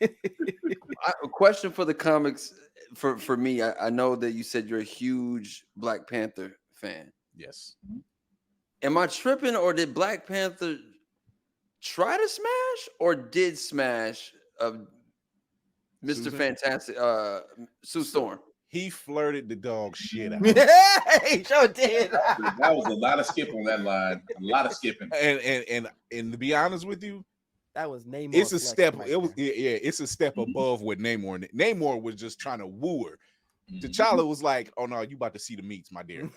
A question for the comics for me. I know that you said you're a huge Black Panther fan. Yes. Am I tripping, or did Black Panther try to smash, or did smash Mr. Susan? Fantastic, Sue Storm? He flirted the dog shit out. He sure did. That was a lot of skip on that line. A lot of skipping. And to be honest with you, That was Namor. it's a step. right It was there. it's a step above what Namor. Namor was just trying to woo her. T'Challa was like, "Oh no, you about to see the meats, my dear."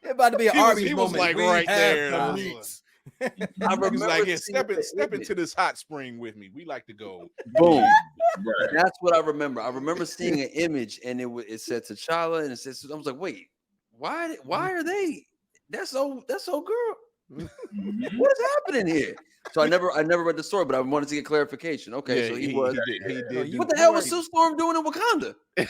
It's about to be an Arby's he was moment. like We right have there. the and I was meats. like- I He was remember like, "Yeah, seeing the step image. into this hot spring with me. We like to go." Boom. Right. That's what I remember. I remember seeing an image, and it said T'Challa, and it said, I was like, wait, why are they? That's so girl. Mhm. What is happening here? So I never read the story, but I wanted to get clarification. Okay, Yeah, so he was. He did. What the hell was Sue Storm doing in Wakanda? Sue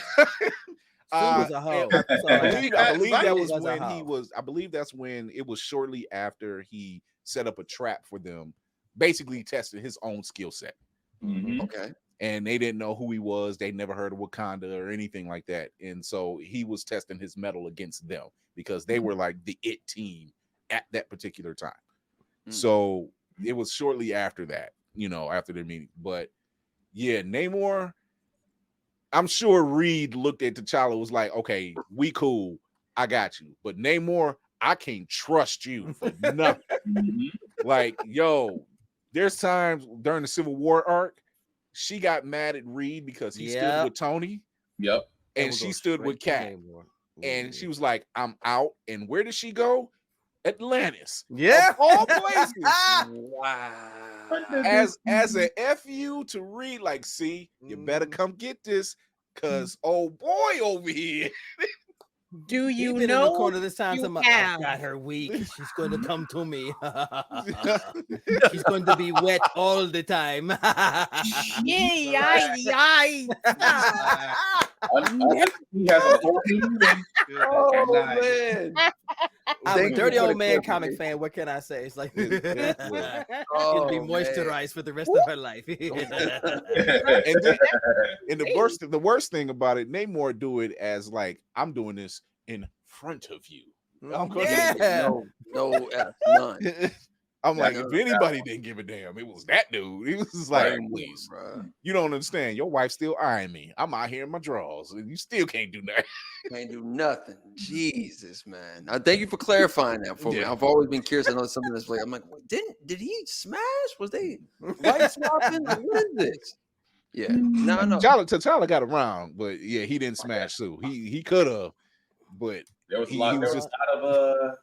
was a hoe. I That's all I believe, got. I believe that was Was a when hoe. he was. I believe that's when it was shortly after he set up a trap for them, basically tested his own skill set. Mhm. Okay. And they didn't know who he was. They never heard of Wakanda or anything like that. And so he was testing his mettle against them because they were like the it team at that particular time. So it was shortly after that, after their meeting. But yeah, Namor, I'm sure Reed looked at T'Challa, was like, okay, we cool. I got you. But Namor, I can't trust you for nothing. Mhm. Like, yo, there's times during the Civil War arc, she got mad at Reed because he stood Yep. with Tony Yep. and she stood with Cat. And she was like, I'm out. And where did she go? Atlantis. Yeah. Of all places. Wow. as a FU to Reed, like, see, you better come get this because old boy over here. Do He you been in the know corner this time. you To I have? got her weak. She's going to come to me. She's going to be wet all the time. Yay, yay, yay. He has a whole team. Oh man. I'm a Thank you dirty for the old man comic clarification. fan. What can I say? It's like Oh, she'll be man. moisturized for the rest of her life. And the worst thing about it, Namor do it as like, I'm doing this in front of you. I'm going Yeah. No F, none. I'm like, Yeah, if anybody didn't give a damn, it was that dude. He was just like, Right, please, bruh. you don't understand. Your wife's still eyeing me. I'm out here in my drawers, and you still can't do nothing. Can't do nothing. Jesus, man. I thank you for clarifying that for me. Yeah. I've always been curious. I know something that's like, I'm like, did he smash? Was they right swapping? Like, what is this? Yeah. No. T'Challa got around, but yeah, he didn't smash Sue. He could have, but There was a He lot. There was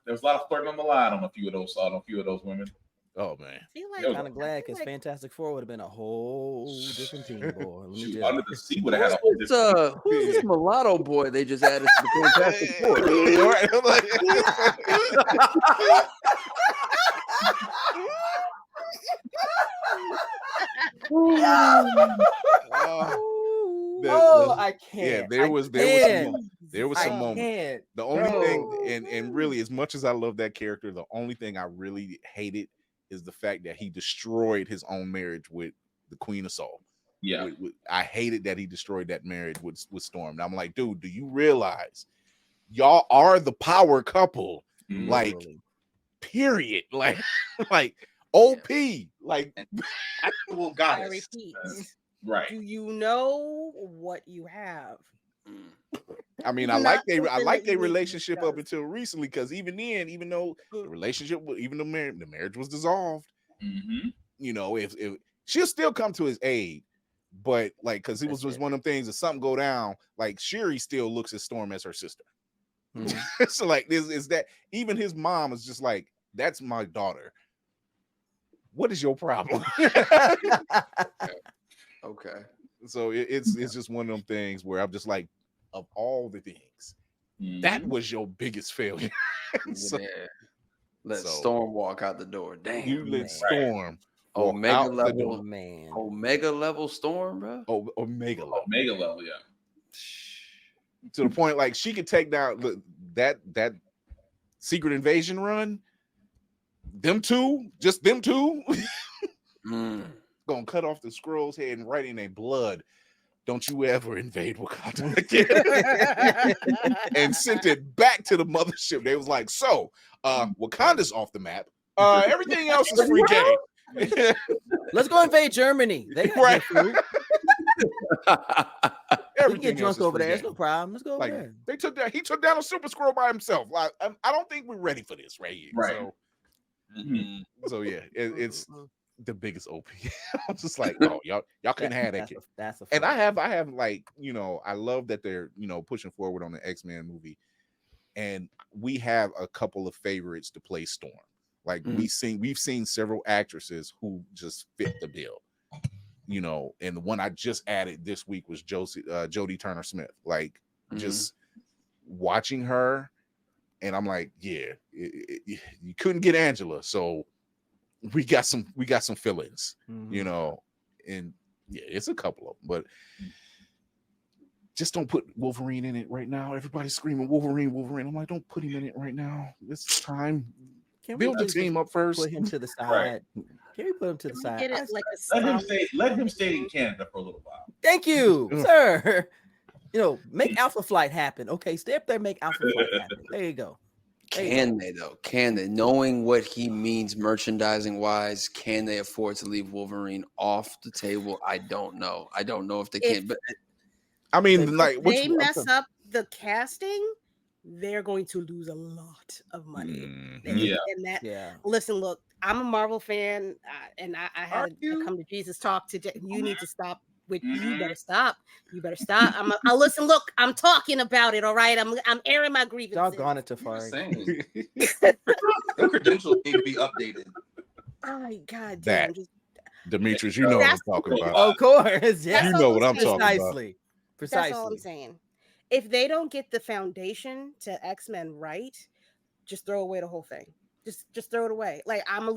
was a lot of flirting on the line on a few of those women. oh man. Kind of glad because Fantastic Four would have been a whole different team, boy. Let me Shoot, tell Under you. the Sea would have had a whole different. Who's this mulatto boy they just added to the Fantastic Four? I can't. Yeah, there was some moment. Can't. The only thing, and really, as much as I love that character, the only thing I really hated is the fact that he destroyed his own marriage with the Queen of Soul. Yeah. I hated that he destroyed that marriage with Storm. And I'm like, dude, do you realize y'all are the power couple? Like, period. Like OP. Like Actual I goddess. repeat. Right. Do you know what you have? I mean, It's I not like something their that you need to relationship up discuss. until recently, because even then, even though the relationship, even the marriage was dissolved, Mm-hmm. if she'll still come to his aid, but like, because it was just one of them things, if something go down, like Shuri still looks at Storm as her sister. So like, this is that even his mom is just like, that's my daughter. What is your problem? Okay. So it's just one of them things where I'm just like, of all the things, that was your biggest failure. So, Yeah. Let so- Storm walk out the door. Damn. you let man. Storm walk Omega out the level. door. Man. Omega level Storm, bro. Omega level. Omega level, yeah. To the point like she could take down that Secret Invasion run. Them two. gonna cut off the Skrulls' head and write in their blood, "Don't you ever invade Wakanda again," and sent it back to the mothership. They was like, "So, Wakanda's off the map. Everything else is free game." Let's go invade Germany. They got Right. good food. We can Everything get else drunk is over free there. It's game. no problem. Let's go over Like there. he took down a Super Skrull by himself. Like I don't think we're ready for this right here. Right. So, Mhm. so yeah, it's Mhm. the biggest OP. I'm just like, oh, y'all couldn't have that kid. That's a And I fact. have like, I love that they're pushing forward on the X-Men movie, and we have a couple of favorites to play Storm. Like we've seen several actresses who just fit the bill. And the one I just added this week was Jodie Turner-Smith. Like just watching her, and I'm like, yeah, you couldn't get Angela, so we got some fill-ins, Mhm. and yeah, it's a couple of them, but just don't put Wolverine in it right now. Everybody's screaming Wolverine. I'm like, don't put him in it right now. It's time. Can we Build the just team up first. put him to the side? Right. Can we put him to the side? Get it like a Let him solid- stay. Let him stay in Canada for a little while. Thank you, sir. Make Alpha Flight happen. Okay, stay up there, make Alpha Flight happen. There you go. Can they though? Can they? Knowing what he means merchandising wise, can they afford to leave Wolverine off the table? I don't know. I don't know if they can. But I mean, like, If they mess up the casting, they're going to lose a lot of money. Yeah. And that, Yeah. listen, look, I'm a Marvel fan, and I had a you? come to Jesus talk today. You need to stop. You better stop. You better stop. I'll listen. Look, I'm talking about it. All right. I'm airing my grievances. Doggone it, I'm Tafari. saying the credentials need to be updated. Oh God, That. damn. Just, Demetrius, you know what I'm talking about. Of course. Yeah. You know what I'm talking about. Precisely. that's all I'm saying. If they don't get the foundation to X-Men right, just throw away the whole thing. Just throw it away. Like I'm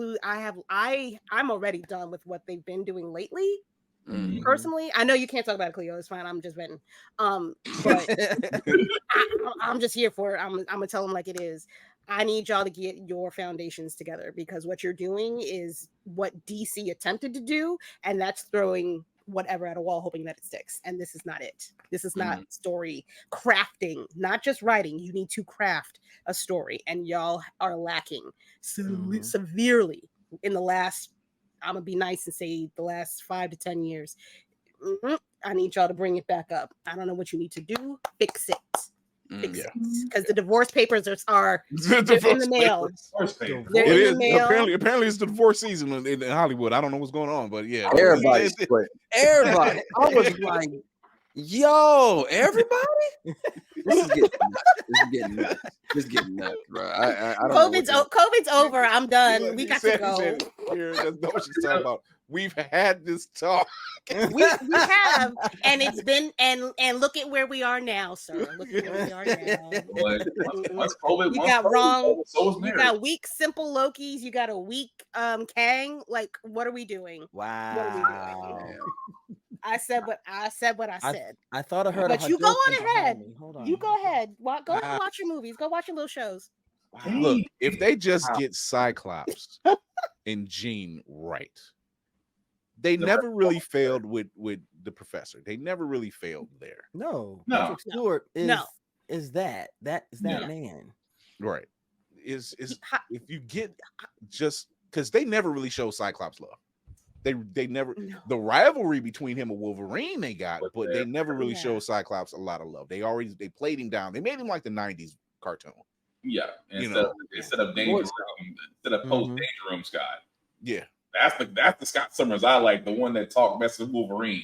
already done with what they've been doing lately. Personally, I know you can't talk about it, Khleo. It's fine. I'm just venting. But I'm just here for it. I'm gonna tell them like it is. I need y'all to get your foundations together, because what you're doing is what DC attempted to do, and that's throwing whatever at a wall hoping that it sticks. And this is not it. This is not story crafting, not just writing. You need to craft a story, and y'all are lacking severely in the last, I'm gonna be nice and say the last 5 to 10 years. I need y'all to bring it back up. I don't know what you need to do. Fix it. Fix it. Because the divorce papers are in the mail. They're It in is the mail. apparently it's the divorce season in Hollywood. I don't know what's going on, but yeah, everybody. I was like, yo, everybody. This is getting nuts. This is getting nuts, bro. I don't know COVID's over. I'm done. We got to go. That's not what she's talking about. We've had this talk. We have, and it's been and look at where we are now, sir. Look at where we are now. Once COVID, You got wrong. So was You marriage. got weak, simple Lokis. You got a weak Kang. Like, what are we doing? Wow. What are we doing? I said what I said. I thought I heard. But you go on ahead. Hold on. You go ahead. Go ahead and watch your movies. Go watch your little shows. Look, if they just get Cyclops and Jean right, they never really failed with the Professor. They never really failed there. No. No. Patrick Stewart is that Yeah. man. Right. Is if you get just because they never really show Cyclops love. They never the rivalry between him and Wolverine they got, but they never really showed Cyclops a lot of love. They played him down. They made him like the 90s cartoon. Yeah. Instead of Danger Room, instead of post Danger Room Scott. Yeah. That's the Scott Summers I like, the one that talked mess with Wolverine.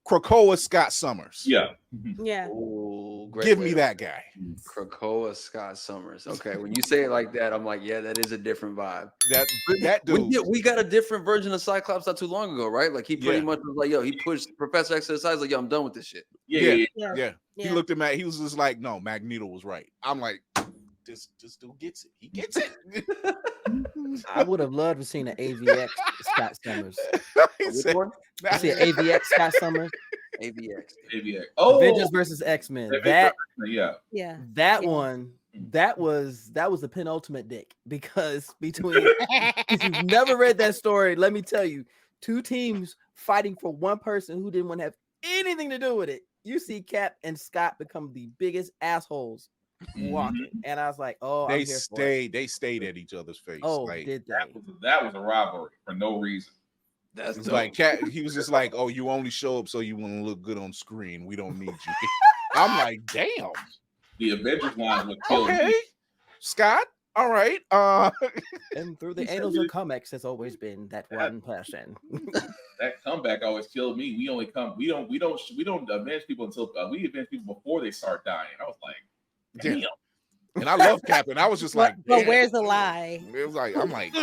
Krakoa Scott Summers. Yeah. Yeah. Ooh, great Give way me to- that guy. Krakoa Scott Summers. Okay, when you say it like that, I'm like, yeah, that is a different vibe. That dude. We got a different version of Cyclops not too long ago, right? Like he pretty much was like, yo, he pushed Professor X to the side, like, yo, I'm done with this shit. Yeah. He looked at Matt. He was just like, no, Magneto was right. I'm like, this dude gets it. He gets it. I would have loved to seen an AVX Scott Summers. He said, You see an AVX Scott Summers? AVX. Oh, Avengers versus X-Men. That one, that was the penultimate dick, because if you've never read that story, let me tell you, two teams fighting for one person who didn't want to have anything to do with it. You see Cap and Scott become the biggest assholes walking, and I was like, "Oh, I'm here for it." They stayed at each other's face. Oh, like, did they? That was a rivalry for no reason. That's it's dope. like Cap. He was just like, "Oh, you only show up so you want to look good on screen. We don't need you." I'm like, "Damn." The Avengers line would kill Okay, me. Scott. All right. And through the annals of comics has always been that one person. That comeback always killed me. We only come. We don't avenge people until we avenge people before they start dying. I was like, damn. And I love Cap, and I was just like, But damn. where's the lie? It was like, I'm like,